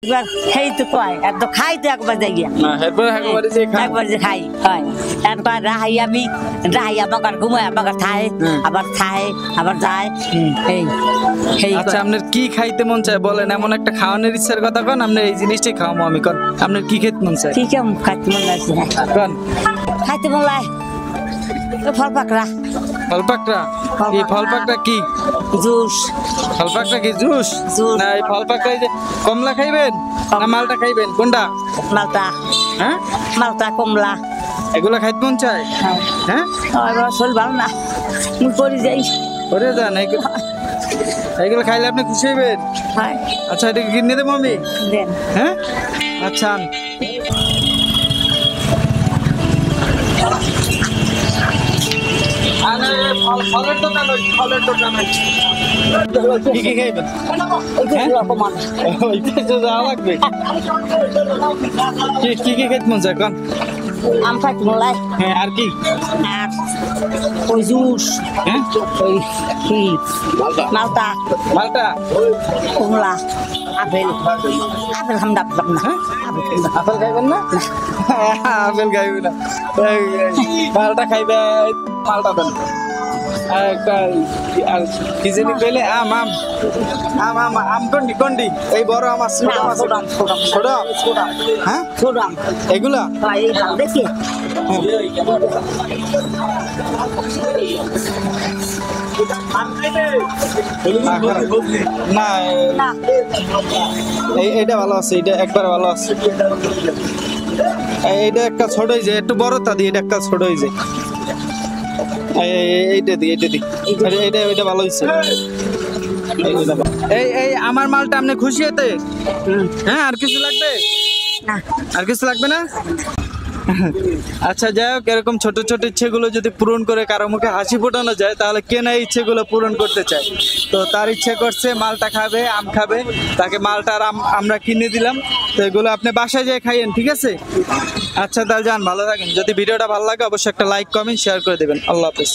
একবার সেই তো কয় আর তো খাই তো একবার যাই না এরপর একবারে যে খান একবার যে খাই হয় একবার রাহাই আমি রাহাই আমাকে ঘুমাই আমাকে থায় আবার থায় আবার যায় এই সেই আচ্ছা আপনার কি খাইতে মন চায় বলেন, এমন একটা খাওয়ানোর ইচ্ছার কথা কন, আপনার এই জিনিসটাই খাওয়াবো আমি কন, আপনার কি খেতে মন চায় কি কেমন খাইতে মন লাগছে কন। খাইতে মন লাগে ফল পাকড়া ফল পাকড়া, এই ফল পাকড়া কি জুস ফল পাকড়া কি জুস জুস। না এই ফল পাকড়া এই যে কমলা খাইবেন না মালটা খাইবেন কোনটা? মালটা হ্যাঁ মালটা কমলা এগুলো খাইতে মন চায় হ্যাঁ এবার শরীর ভালো না মুই করে যাই করে যান এগুলো খাইলে আপনি খুশি হইবেন। হয় আচ্ছা এটা কিনে দেবো আমি দেন হ্যাঁ আচ্ছা আন। ফলের দোকান ফলের দোকান কি কি খাইবেন? অপমান ওই পাশে যাওয়া লাগবে। কি কি খাইতে মন চায় কন? আম খাইতে মন লাগে হ্যাঁ আর কি? আর ওই জুস হ্যাঁ ওই কি মালটা মালটা কমলা আপেল আপেল হামদা না আপেল খাইবেন না? আপেল খাইবেন না, মালটা খাইবে, মালটা দেন। কি জানি কইলে আম আম আম আম আম কোনটি কোনটি এই বড় আম আছে ছোট আম আছে? ছোট হ্যাঁ ছোট আম এগুলা এই দাম দেখি না না এইটা ভালো আছে, এইটা একবার ভালো আছে। এইটা একটা ছোট হয়েছে, একটু বড় তা দিয়ে এটা একটা ছোট হয়েছে। এইটা দি এইটা ভালো হয়েছে। এই আমার মালটা আপনি খুশি হতে? হ্যাঁ আর কিছু লাগবে? না আর কিছু লাগবে না? আচ্ছা যাই হোক, এরকম ছোট ছোট ইচ্ছেগুলো যদি পূরণ করে কারো মুখে হাসি ফোটানো যায় তাহলে কে না এই ইচ্ছেগুলো পূরণ করতে চায়। তো তার ইচ্ছে করছে মালটা খাবে, আম খাবে, তাকে মালটা আর আম আমরা কিনে দিলাম। তো এগুলো আপনি বাসায় যেয়ে খাইয়েন, ঠিক আছে? আচ্ছা তাহলে যান, ভালো থাকেন। যদি ভিডিওটা ভালো লাগে অবশ্যই একটা লাইক কমেন্ট শেয়ার করে দেবেন। আল্লাহ হাফেজ।